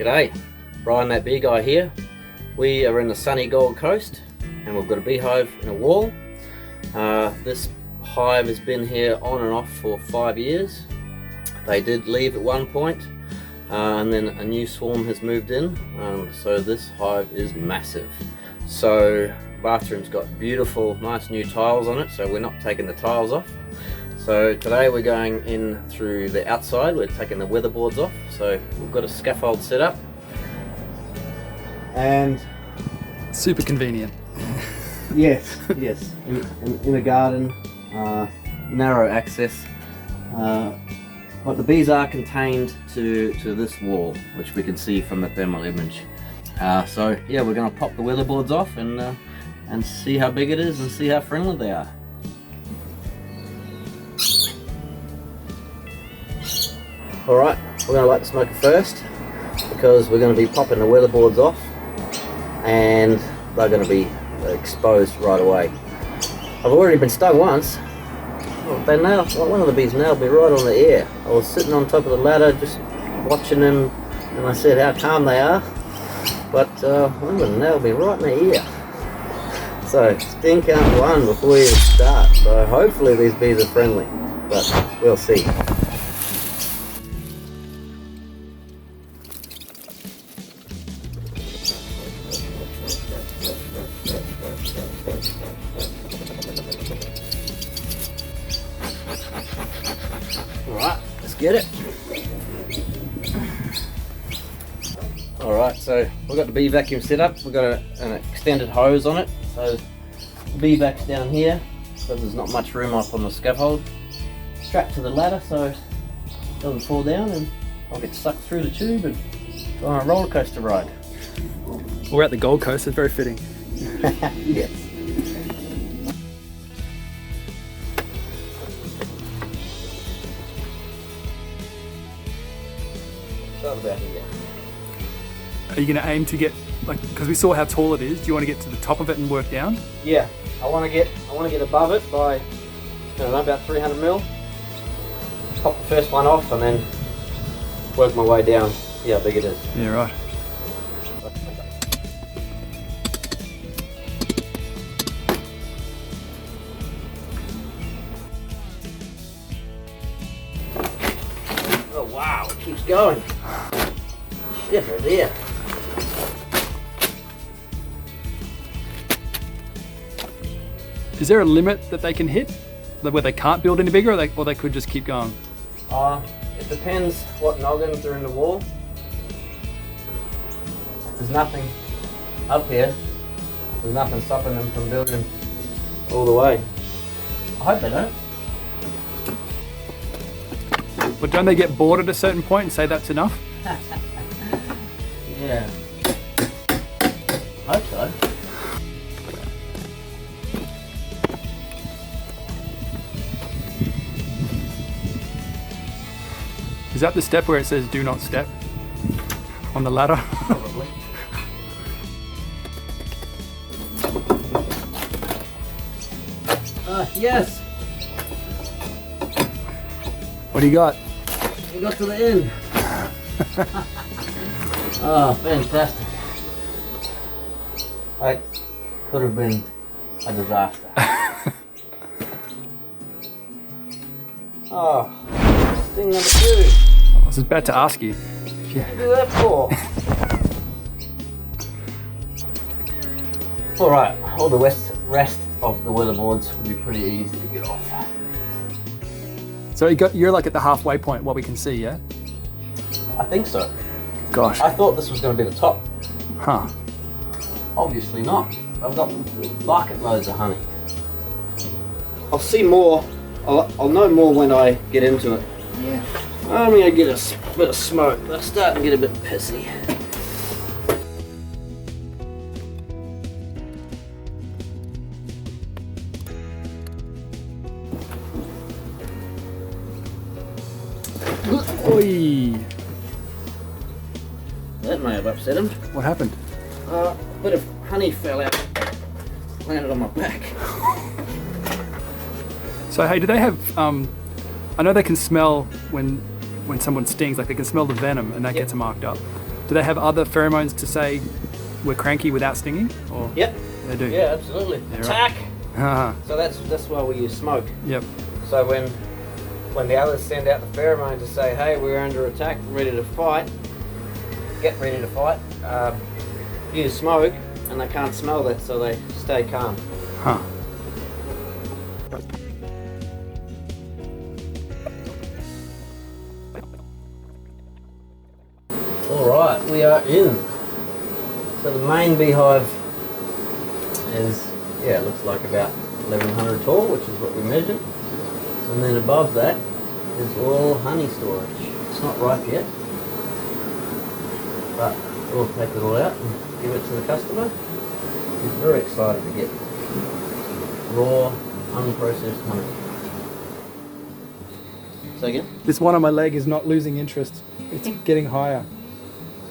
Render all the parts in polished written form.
G'day, Brian that bee guy here. We are in the sunny Gold Coast and we've got a beehive in a wall. This hive has been here on and off for 5 years. They did leave at one point and then a new swarm has moved in, so this hive is massive. So bathroom's got beautiful nice new tiles on it, so we're not taking the tiles off. So today we're going in through the outside, we're taking the weatherboards off. So we've got a scaffold set up. And super convenient. Yes, yes. In a garden, narrow access. But the bees are contained to this wall, which we can see from the thermal image. So yeah, we're going to pop the weatherboards off and see how big it is and see how friendly they are. Alright, we're going to light the smoker first because we're going to be popping the weatherboards off and they're going to be exposed right away. I've already been stung once. One of the bees nailed me right on the ear. I was sitting on top of the ladder just watching them and I said how calm they are, but one of them nailed me right in the ear. So sting count 1 before we even start. So hopefully these bees are friendly, but we'll see. Alright, let's get it. Alright, so we've got the bee vacuum set up. We've got an extended hose on it. So the bee vac's down here because there's not much room up on the scaffold. Strapped to the ladder so it doesn't fall down and I'll get sucked through the tube and go on a roller coaster ride. We're at the Gold Coast, it's very fitting. Yes. About here. Are you going to aim to get, like, because we saw how tall it is, do you want to get to the top of it and work down? Yeah, I want to get above it by, I don't know, about 300 mil. Pop the first one off and then work my way down, see how big it is. Yeah, right. Oh wow, it keeps going. Shit, oh dear. Is there a limit that they can hit? Where they can't build any bigger, or they could just keep going? It depends what noggins are in the wall. There's nothing up here. There's nothing stopping them from building all the way. I hope they don't. But don't they get bored at a certain point and say that's enough? Yeah. I hope so. Is that the step where it says do not step on the ladder? Probably. Yes. What do you got? We got to the end. Oh, fantastic. That could have been a disaster. Oh, sting number 2. I was about to ask you. What did you do that for? Alright, all the rest of the weatherboards will be pretty easy to get off. So you're like at the halfway point, what we can see, yeah? I think so. Gosh. I thought this was going to be the top. Huh. Obviously not. I've got bucket loads of honey. I'll see more. I'll know more when I get into it. Yeah. I'm going to get a bit of smoke. They're starting to get a bit pissy. Oi. That may have upset him. What happened? A bit of honey fell out, landed on my back. So hey, do they have, I know they can smell when someone stings, like they can smell the venom and that gets marked up. Do they have other pheromones to say we're cranky without stinging? Or Yep. they do? Yeah, absolutely. Yeah, Attack! Right. So that's why we use smoke. Yep. So when the others send out the pheromones to say, hey, we're under attack, ready to fight, get ready to fight, use smoke, and they can't smell that, so they stay calm. Huh. Alright, we are in. So the main beehive is, yeah, it looks like about 1100 tall, which is what we measured. And then above that is all honey storage. It's not ripe yet, but we'll take it all out and give it to the customer. He's very excited to get raw, unprocessed honey. Say again? This one on my leg is not losing interest. It's getting higher.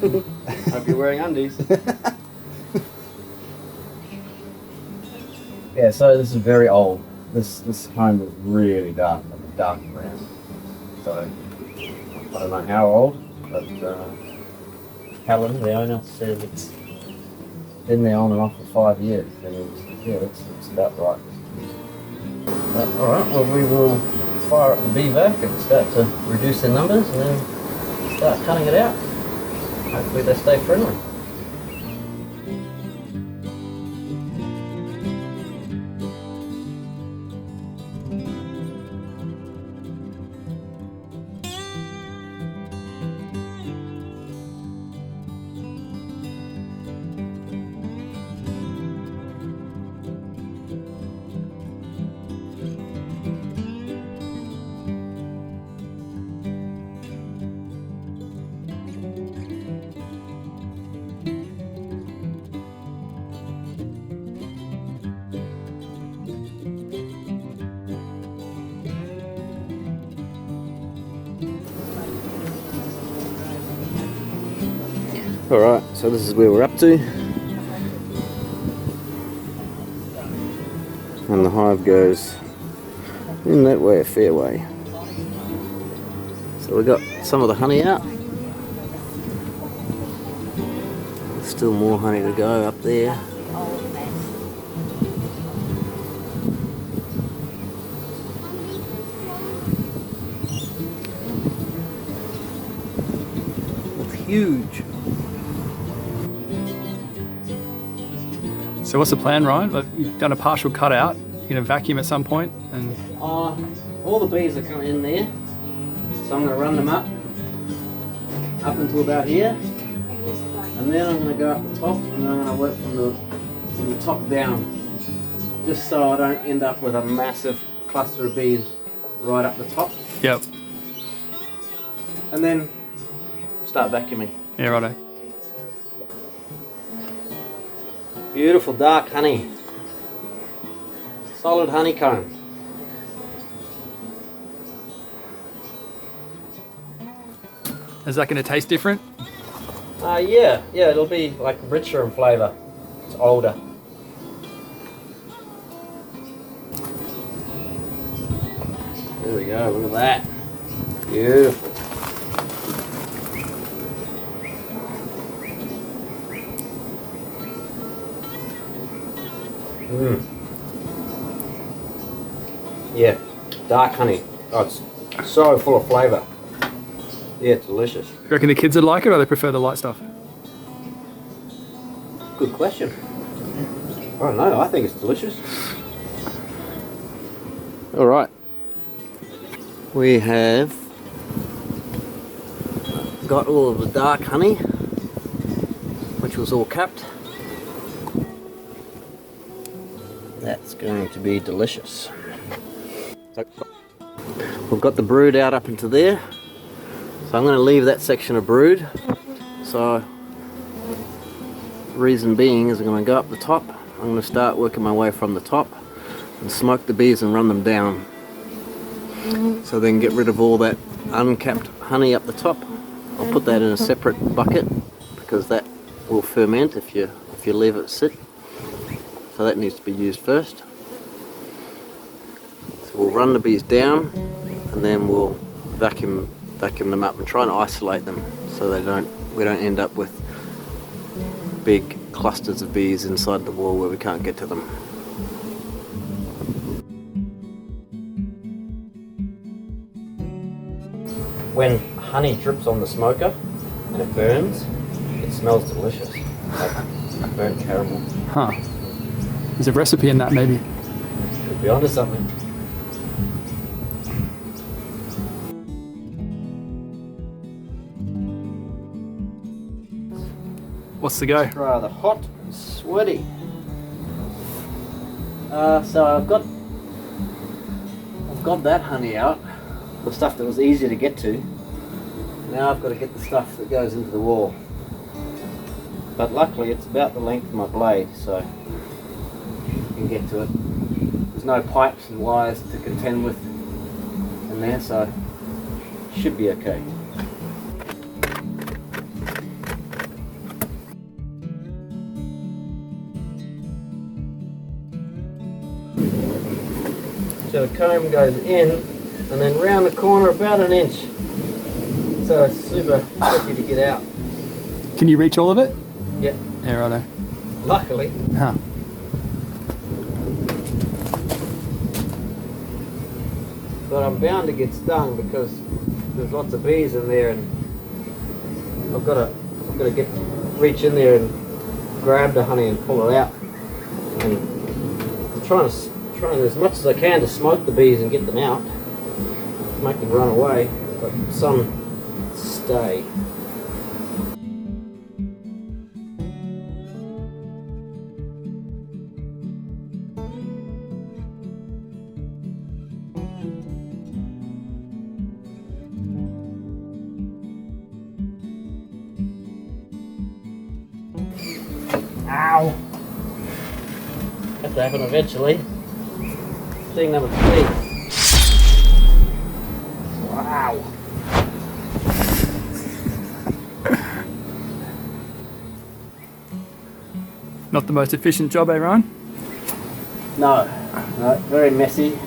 Hope you're wearing undies. Yeah, so this is very old. This home was really dark, like dark brown. So I don't know how old, but Helen, the owner, said it's been there on and off for 5 years, and it's about right. All right, well we will fire up the bee vac and start to reduce their numbers, and then start cutting it out. Hopefully they stay friendly. Alright, so this is where we're up to. And the hive goes in that way, a fair way. So we got some of the honey out. There's still more honey to go up there. It's huge. So what's the plan, Ryan? Like, you've done a partial cutout. You're gonna vacuum at some point, and All the bees are coming in there, so I'm going to run them up until about here, and then I'm going to go up the top, and then I'm going to work from the top down, just so I don't end up with a massive cluster of bees right up the top. yep. And then start vacuuming. Yeah, righto. Beautiful dark honey. Solid honeycomb. Is that going to taste different? Yeah, it'll be like richer in flavour. It's older. There we go, look at that. Beautiful. Yeah, dark honey. Oh, it's so full of flavour. Yeah, it's delicious. You reckon the kids would like it, or they prefer the light stuff? Good question. I don't know, I think it's delicious. Alright. We have got all of the dark honey, which was all capped. That's going to be delicious. So, we've got the brood out up into there. So I'm going to leave that section of brood. So, reason being is I'm going to go up the top. I'm going to start working my way from the top and smoke the bees and run them down. So then get rid of all that uncapped honey up the top. I'll put that in a separate bucket because that will ferment if you leave it sit. So that needs to be used first. So we'll run the bees down and then we'll vacuum them up and try and isolate them so they don't we don't end up with big clusters of bees inside the wall where we can't get to them. When honey drips on the smoker and it burns, it smells delicious, like burnt caramel. Huh. There's a recipe in that, maybe. Could be onto something. What's the go? It's rather hot and sweaty. So I've got that honey out, the stuff that was easier to get to. Now I've got to get the stuff that goes into the wall. But luckily it's about the length of my blade, so you can get to it. There's no pipes and wires to contend with in there, so should be okay. So the comb goes in and then round the corner about an inch. So it's super tricky to get out. Can you reach all of it? Yep. Yeah, righto. Luckily. Huh. But I'm bound to get stung because there's lots of bees in there, and I've got to reach in there and grab the honey and pull it out. And I'm trying as much as I can to smoke the bees and get them out, make them run away, but some stay. Ow! Have to happen eventually. Thing number 3. Wow! Not the most efficient job, eh, Ryan? No, very messy.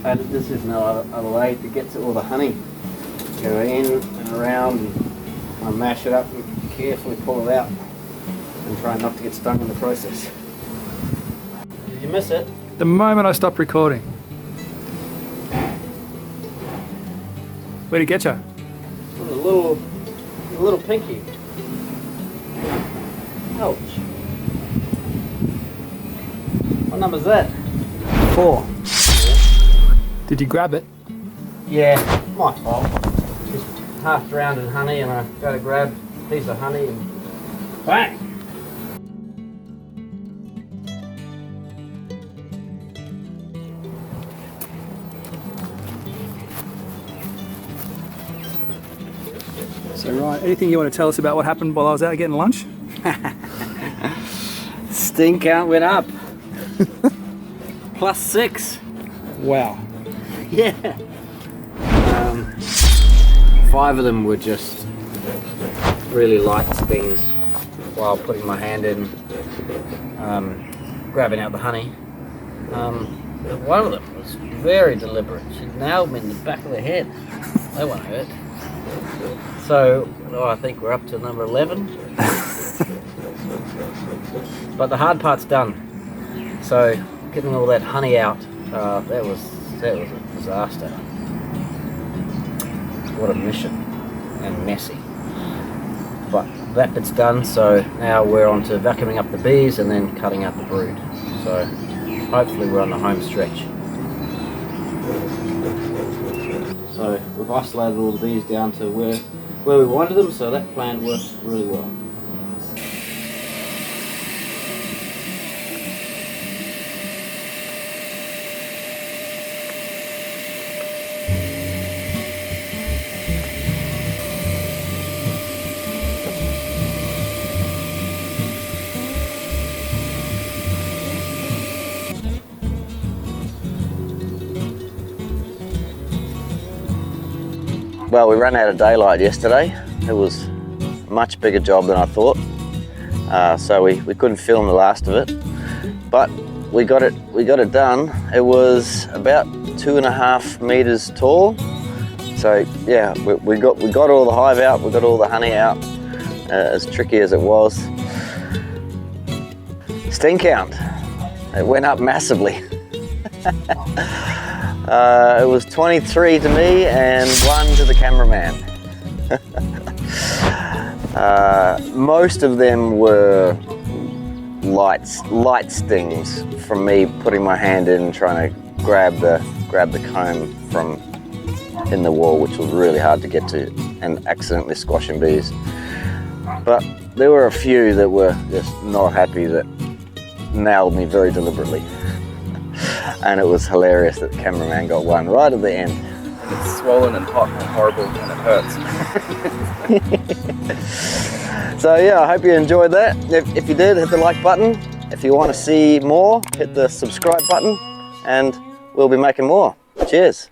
And this is no other way to get to all the honey. Go in and around and I mash it up and carefully pull it out and try not to get stung in the process. Did you miss it? The moment I stopped recording. Where'd it get you? A little pinky. Ouch. What number's that? 4. Did you grab it? Yeah, my fault. Just half drowned in honey and I go to grab a piece of honey and bang! So, Ryan, anything you want to tell us about what happened while I was out getting lunch? Sting count went up. +6. Wow. Yeah. 5 of them were just really light stings while putting my hand in, grabbing out the honey. One of them was very deliberate. She nailed me in the back of the head. That one hurt. So, I think we're up to number 11. But the hard part's done. So, getting all that honey out, that was a disaster. What a mission, and messy. But that bit's done, so now we're on to vacuuming up the bees and then cutting out the brood. So, hopefully we're on the home stretch. So, we've isolated all the bees down to where we wanted them, so that plan worked really well. Well, we ran out of daylight yesterday. It was a much bigger job than I thought. So we couldn't film the last of it. But we got it done. It was about 2.5 meters tall. So yeah, we got all the hive out, we got all the honey out, as tricky as it was. Sting count, it went up massively. It was 23 to me and 1 to the cameraman. Most of them were light stings from me putting my hand in trying to grab the comb from in the wall, which was really hard to get to, and accidentally squashing bees. But there were a few that were just not happy that nailed me very deliberately. And it was hilarious that the cameraman got one right at the end. It's swollen and hot and horrible and it hurts. So yeah, I hope you enjoyed that. If you did, hit the like button. If you want to see more, hit the subscribe button, and we'll be making more. Cheers.